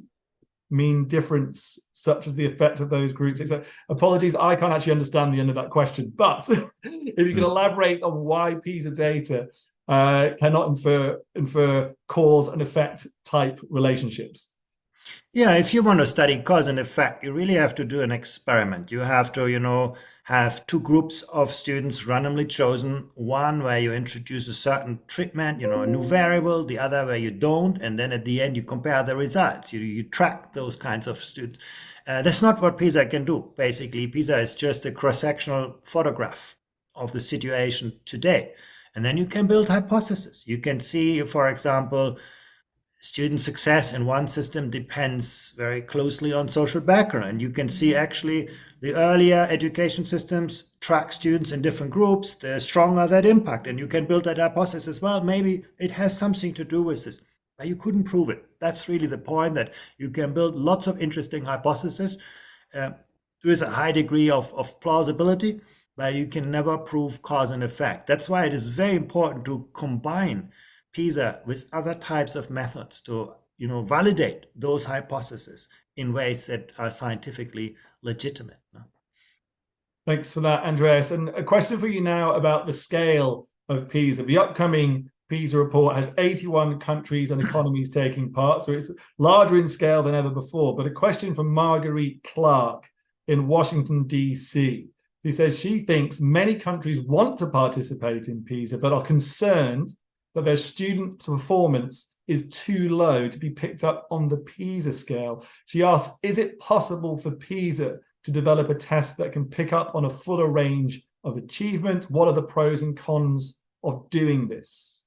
mean difference, such as the effect of those groups, etc. Apologies, I can't actually understand the end of that question, but if you can elaborate on why PISA data cannot infer cause and effect type relationships. Yeah, if you want to study cause and effect, you really have to do an experiment. You have to, have two groups of students randomly chosen, one where you introduce a certain treatment, a new variable, the other where you don't, and then at the end you compare the results. You track those kinds of students. That's not what PISA can do. Basically, PISA is just a cross-sectional photograph of the situation today. And then you can build hypotheses. You can see, for example, student success in one system depends very closely on social background. You can see actually the earlier education systems track students in different groups, the stronger that impact. And you can build that hypothesis as well. Maybe it has something to do with this, but you couldn't prove it. That's really the point, that you can build lots of interesting hypotheses with a high degree of plausibility, but you can never prove cause and effect. That's why it is very important to combine PISA with other types of methods to validate those hypotheses in ways that are scientifically legitimate. Thanks for that, Andreas. And a question for you now about the scale of PISA. The upcoming PISA report has 81 countries and economies taking part, so it's larger in scale than ever before. But a question from Marguerite Clark in Washington, D.C., who says she thinks many countries want to participate in PISA but are concerned that their student performance is too low to be picked up on the PISA scale. She asks, is it possible for PISA to develop a test that can pick up on a fuller range of achievement? What are the pros and cons of doing this?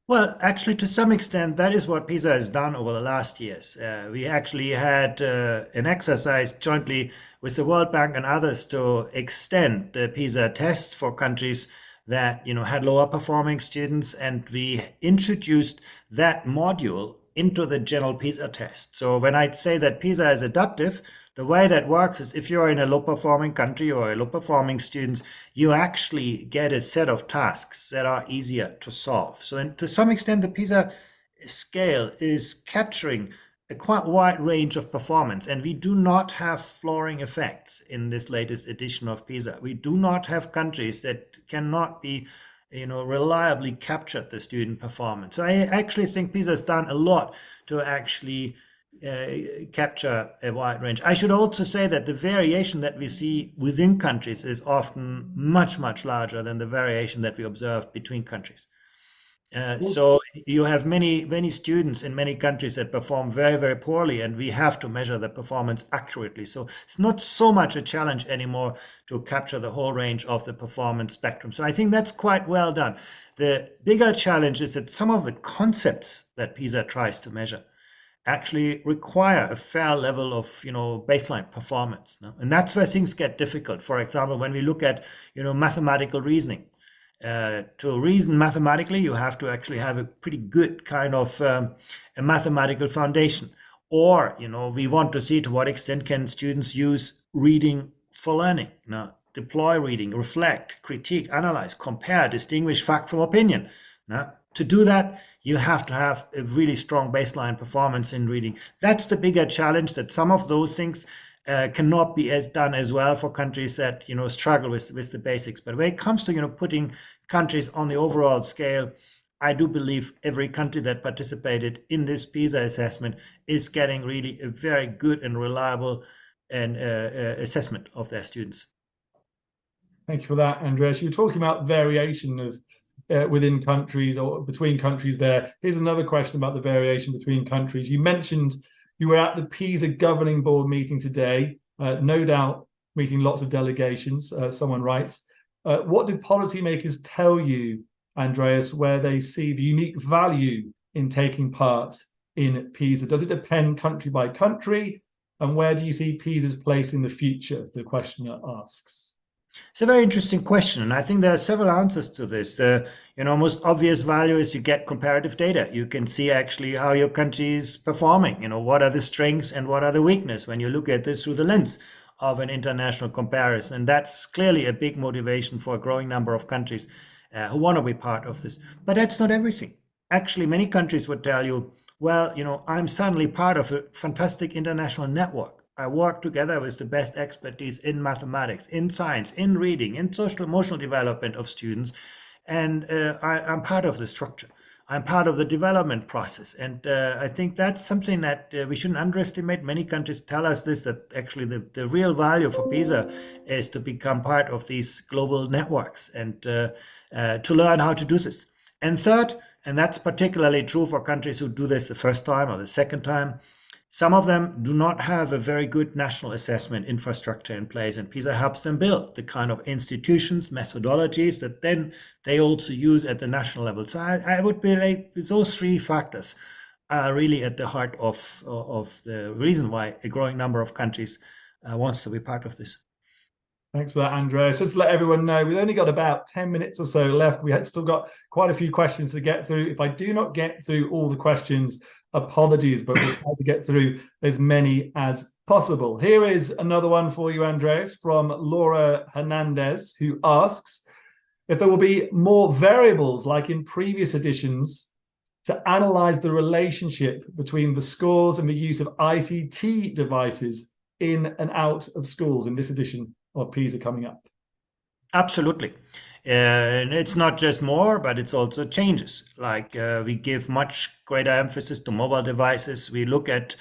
Well, actually, to some extent, that is what PISA has done over the last years. We actually had an exercise jointly with the World Bank and others to extend the PISA test for countries that had lower performing students, and we introduced that module into the general PISA test. So when I say that PISA is adaptive, the way that works is if you're in a low performing country or a low performing student, you actually get a set of tasks that are easier to solve. So to some extent, the PISA scale is capturing a quite wide range of performance, and we do not have flooring effects in this latest edition of PISA. We do not have countries that cannot be reliably captured the student performance. So I actually think PISA has done a lot to actually capture a wide range. I should also say that the variation that we see within countries is often much, much larger than the variation that we observe between countries. So you have many students in many countries that perform very, very poorly, and we have to measure the performance accurately. So it's not so much a challenge anymore to capture the whole range of the performance spectrum. So I think that's quite well done. The bigger challenge is that some of the concepts that PISA tries to measure actually require a fair level of baseline performance, no? And that's where things get difficult. For example, when we look at mathematical reasoning. To reason mathematically, you have to actually have a pretty good kind of a mathematical foundation. Or, we want to see to what extent can students use reading for learning. Now, deploy reading, reflect, critique, analyze, compare, distinguish fact from opinion. Now, to do that, you have to have a really strong baseline performance in reading. That's the bigger challenge, that some of those things cannot be done as well for countries that struggle with the basics. But when it comes to putting countries on the overall scale, I do believe every country that participated in this PISA assessment is getting really a very good and reliable assessment of their students. Thank you for that, Andreas. You were talking about variation of within countries or between countries there. Here's another question about the variation between countries. You mentioned you were at the PISA governing board meeting today, no doubt meeting lots of delegations, someone writes. What do policymakers tell you, Andreas, where they see the unique value in taking part in PISA? Does it depend country by country? And where do you see PISA's place in the future, the questioner asks? It's a very interesting question, and I think there are several answers to this. The most obvious value is you get comparative data. You can see actually how your country is performing. What are the strengths and what are the weaknesses when you look at this through the lens of an international comparison. And that's clearly a big motivation for a growing number of countries who want to be part of this. But that's not everything. Actually, many countries would tell you, well, I'm suddenly part of a fantastic international network. I work together with the best expertise in mathematics, in science, in reading, in social emotional development of students, and I'm part of the structure. I'm part of the development process. And I think that's something that we shouldn't underestimate. Many countries tell us this, that actually the real value for PISA is to become part of these global networks and to learn how to do this. And third, and that's particularly true for countries who do this the first time or the second time, some of them do not have a very good national assessment infrastructure in place, and PISA helps them build the kind of institutions, methodologies that then they also use at the national level. So I would be like, those three factors are really at the heart of the reason why a growing number of countries wants to be part of this. Thanks for that, Andreas. Just to let everyone know, we've only got about 10 minutes or so left. We have still got quite a few questions to get through. If I do not get through all the questions, apologies, but we'll try to get through as many as possible. Here is another one for you, Andreas, from Laura Hernandez, who asks if there will be more variables like in previous editions to analyze the relationship between the scores and the use of ICT devices in and out of schools in this edition of PISA coming up. Absolutely. And it's not just more, but it's also changes. Like we give much greater emphasis to mobile devices. We look at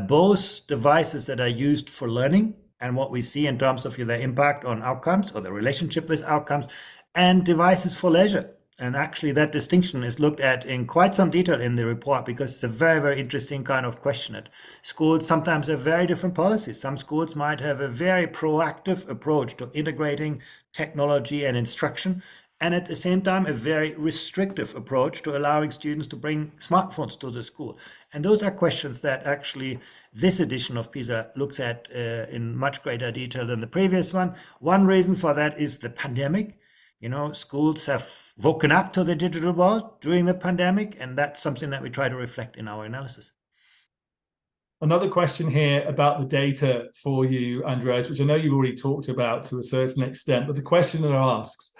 both devices that are used for learning and what we see in terms of their impact on outcomes or the relationship with outcomes, and devices for leisure. And actually that distinction is looked at in quite some detail in the report, because it's a very, very interesting kind of question. At schools sometimes have very different policies. Some schools might have a very proactive approach to integrating technology and instruction, and at the same time a very restrictive approach to allowing students to bring smartphones to the school. And those are questions that actually this edition of PISA looks at in much greater detail than the previous one. One reason for that is the pandemic. You know, schools have woken up to the digital world during the pandemic, and that's something that we try to reflect in our analysis. Another question here about the data for you, Andreas, which I know you've already talked about to a certain extent, but the questioner asks,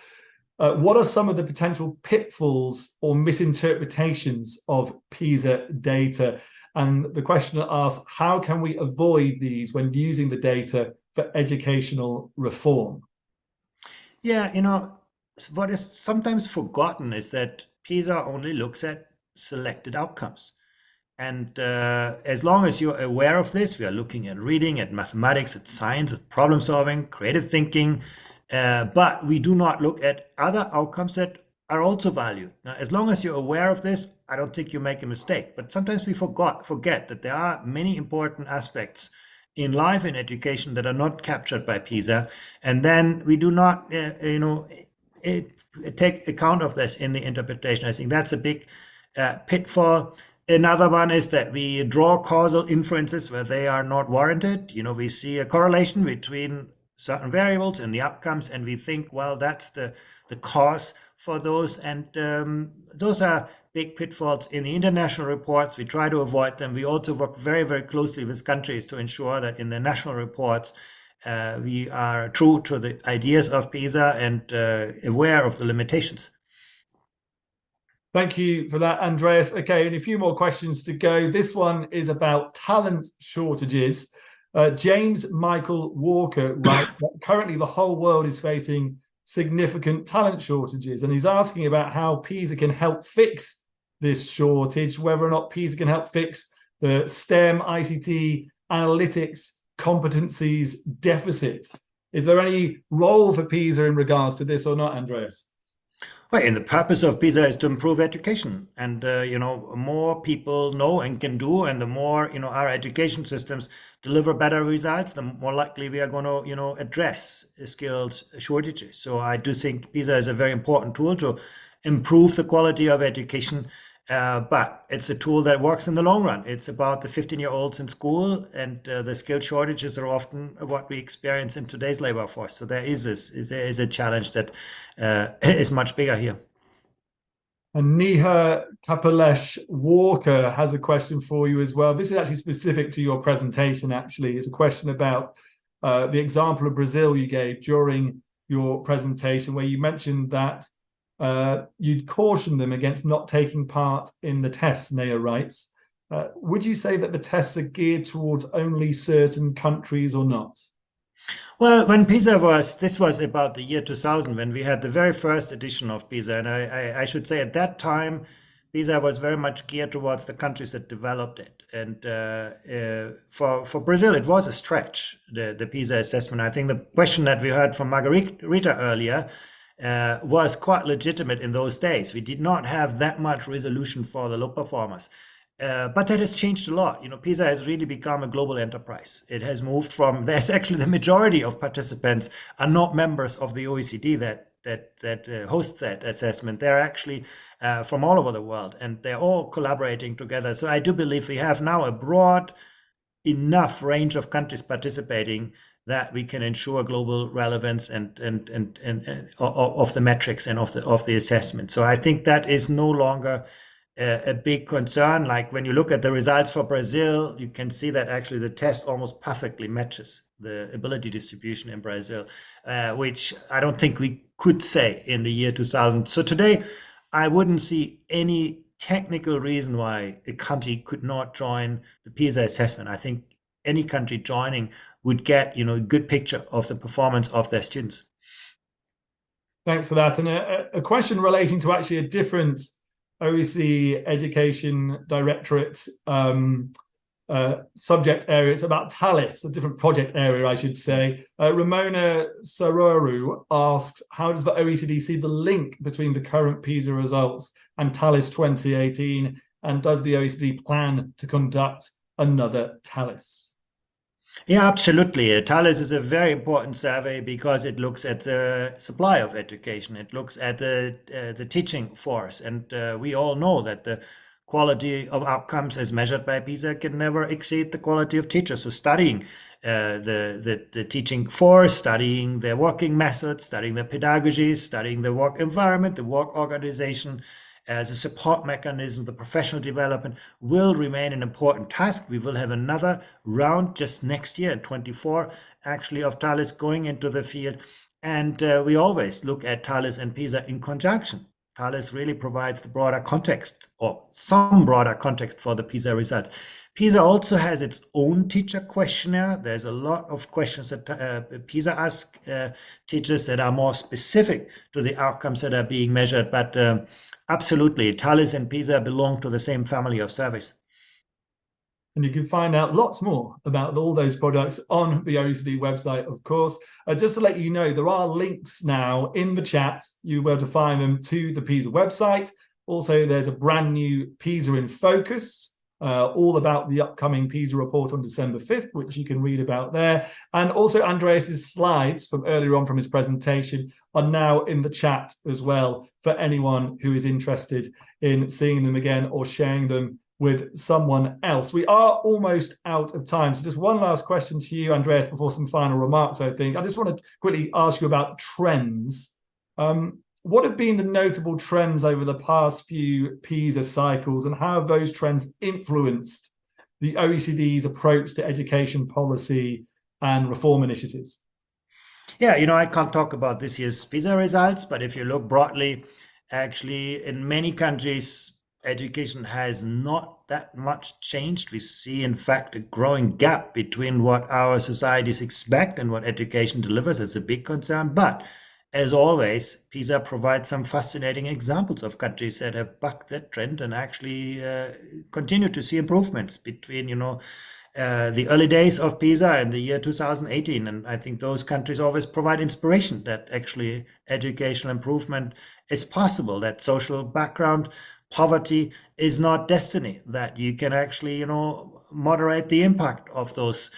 what are some of the potential pitfalls or misinterpretations of PISA data? And the questioner asks, how can we avoid these when using the data for educational reform? Yeah, you know, what is sometimes forgotten is that PISA only looks at selected outcomes. And as long as you're aware of this, we are looking at reading, at mathematics, at science, at problem solving, creative thinking, but we do not look at other outcomes that are also valued. Now, as long as you're aware of this, I don't think you make a mistake. But sometimes we forget that there are many important aspects in life and education that are not captured by PISA, and then we do not, take account of this in the interpretation. I think that's a big pitfall. Another one is that we draw causal inferences where they are not warranted. You know, we see a correlation between certain variables and the outcomes, and we think, well, that's the cause for those. And those are big pitfalls in the international reports. We try to avoid them. We also work very, very closely with countries to ensure that in the national reports, we are true to the ideas of PISA and aware of the limitations. Thank you for that, Andreas. Okay, and a few more questions to go. This one is about talent shortages. James Michael Walker writes that currently the whole world is facing significant talent shortages, and he's asking about how PISA can help fix this shortage, whether or not PISA can help fix the STEM, ICT, analytics, competencies deficit. Is there any role for PISA in regards to this or not, Andreas? Well, and the purpose of PISA is to improve education, and more people know and can do, and the more our education systems deliver better results, the more likely we are going to address skills shortages. So I do think PISA is a very important tool to improve the quality of education, but it's a tool that works in the long run. It's about the 15-year-olds in school, and the skill shortages are often what we experience in today's labor force. So there is a challenge that is much bigger here. And Neha Kapalesh Walker has a question for you as well. This is actually specific to your presentation, actually. It's a question about the example of Brazil you gave during your presentation, where you mentioned that you'd caution them against not taking part in the tests, Neha writes. Would you say that the tests are geared towards only certain countries or not? Well, when PISA this was about the year 2000, when we had the very first edition of PISA, and I should say at that time, PISA was very much geared towards the countries that developed it. And for Brazil, it was a stretch, the PISA assessment. I think the question that we heard from Margarita earlier was quite legitimate in those days. We did not have that much resolution for the low performers. But that has changed a lot. PISA has really become a global enterprise. It has moved from, there's actually the majority of participants are not members of the OECD that hosts that assessment. They're actually from all over the world, and they're all collaborating together. So I do believe we have now a broad enough range of countries participating that we can ensure global relevance and of the metrics and of the assessment. So I think that is no longer a big concern. Like when you look at the results for Brazil, you can see that actually the test almost perfectly matches the ability distribution in Brazil, which I don't think we could say in the year 2000. So today, I wouldn't see any technical reason why a country could not join the PISA assessment. I think any country joining would get a good picture of the performance of their students. Thanks for that. And a question relating to actually a different OECD Education Directorate subject area. It's about TALIS, a different project area, I should say. Ramona Sararu asks, how does the OECD see the link between the current PISA results and TALIS 2018? And does the OECD plan to conduct another TALIS? Yeah, absolutely. TALIS is a very important survey because it looks at the supply of education. It looks at the teaching force. And we all know that the quality of outcomes as measured by PISA can never exceed the quality of teachers. So studying the teaching force, studying their working methods, studying the pedagogies, studying the work environment, the work organization, as a support mechanism, the professional development will remain an important task. We will have another round just next year in 24, actually, of TALIS going into the field. And we always look at TALIS and PISA in conjunction. TALIS really provides the broader context, or some broader context, for the PISA results. PISA also has its own teacher questionnaire. There's a lot of questions that PISA asks teachers that are more specific to the outcomes that are being measured. But absolutely, TALIS and PISA belong to the same family of surveys. And you can find out lots more about all those products on the OECD website, of course. Just to let you know, there are links now in the chat. You'll be able to find them to the PISA website. Also, there's a brand new PISA in Focus, all about the upcoming PISA report on December 5th, which you can read about there. And also Andreas's slides from earlier on from his presentation are now in the chat as well for anyone who is interested in seeing them again or sharing them with someone else. We are almost out of time. So just one last question to you, Andreas, before some final remarks, I think. I just want to quickly ask you about trends. What have been the notable trends over the past few PISA cycles, and how have those trends influenced the OECD's approach to education policy and reform initiatives? Yeah, I can't talk about this year's PISA results, but if you look broadly, actually, in many countries, education has not that much changed. We see, in fact, a growing gap between what our societies expect and what education delivers. It's a big concern. But as always, PISA provides some fascinating examples of countries that have bucked that trend and actually continue to see improvements between, the early days of PISA and the year 2018. And I think those countries always provide inspiration that actually educational improvement is possible, that social background, poverty is not destiny, that you can actually, moderate the impact of those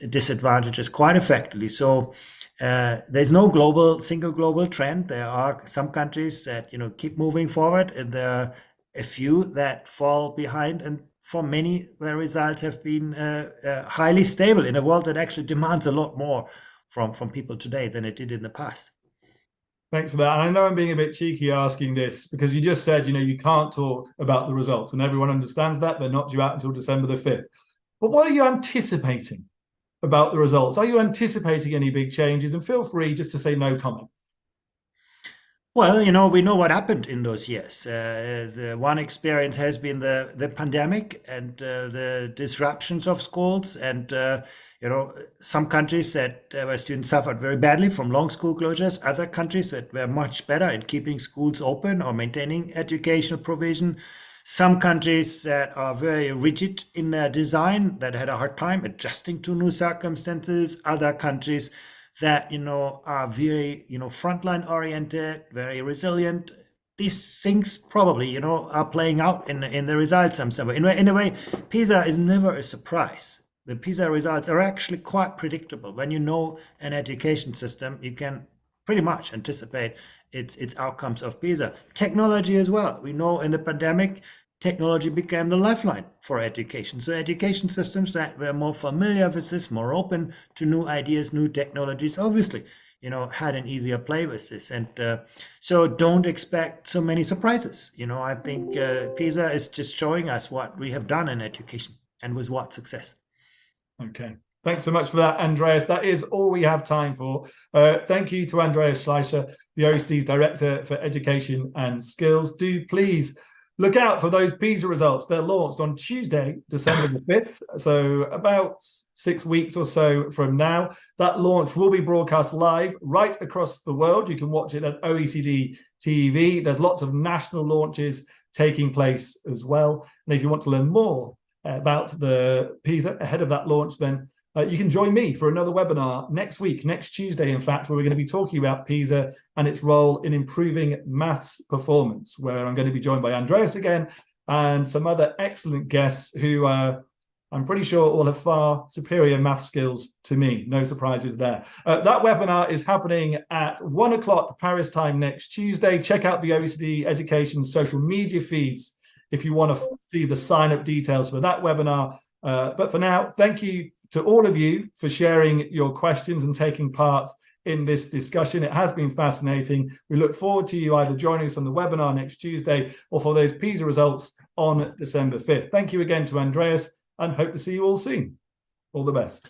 disadvantages quite effectively. So there's no single global trend. There are some countries that, keep moving forward, and there are a few that fall behind. And for many, the results have been highly stable in a world that actually demands a lot more from people today than it did in the past. Thanks for that. And I know I'm being a bit cheeky asking this, because you just said, you can't talk about the results, and everyone understands that. They're not due out until December the 5th. But what are you anticipating about the results? Are you anticipating any big changes? And feel free just to say no comment. Well, we know what happened in those years. The one experience has been the pandemic and the disruptions of schools. And, some countries that where students suffered very badly from long school closures, other countries that were much better in keeping schools open or maintaining educational provision. Some countries that are very rigid in their design that had a hard time adjusting to new circumstances. Other countries that are very frontline oriented, very resilient. These things probably are playing out in the results somewhere. In a way, PISA is never a surprise. The PISA results are actually quite predictable. When you know an education system, you can pretty much anticipate its outcomes of PISA. Technology as well. We know in the pandemic, technology became the lifeline for education. So education systems that were more familiar with this, more open to new ideas, new technologies, obviously, had an easier play with this. And so don't expect so many surprises. I think PISA is just showing us what we have done in education and with what success. Okay. Thanks so much for that, Andreas. That is all we have time for. Thank you to Andreas Schleicher, the OECD's Director for Education and Skills. Do please look out for those PISA results. They're launched on Tuesday, December the 5th, so about 6 weeks or so from now. That launch will be broadcast live right across the world. You can watch it at OECD TV. There's lots of national launches taking place as well. And if you want to learn more about the PISA ahead of that launch, then you can join me for another webinar next week, next Tuesday, in fact, where we're going to be talking about PISA and its role in improving maths performance, where I'm going to be joined by Andreas again and some other excellent guests who I'm pretty sure all have far superior math skills to me. No surprises there. That webinar is happening at 1 o'clock Paris time next Tuesday. Check out the OECD Education social media feeds if you want to see the sign-up details for that webinar. But for now, thank you to all of you for sharing your questions and taking part in this discussion. It has been fascinating. We look forward to you either joining us on the webinar next Tuesday or for those PISA results on December 5th. Thank you again to Andreas and hope to see you all soon. All the best.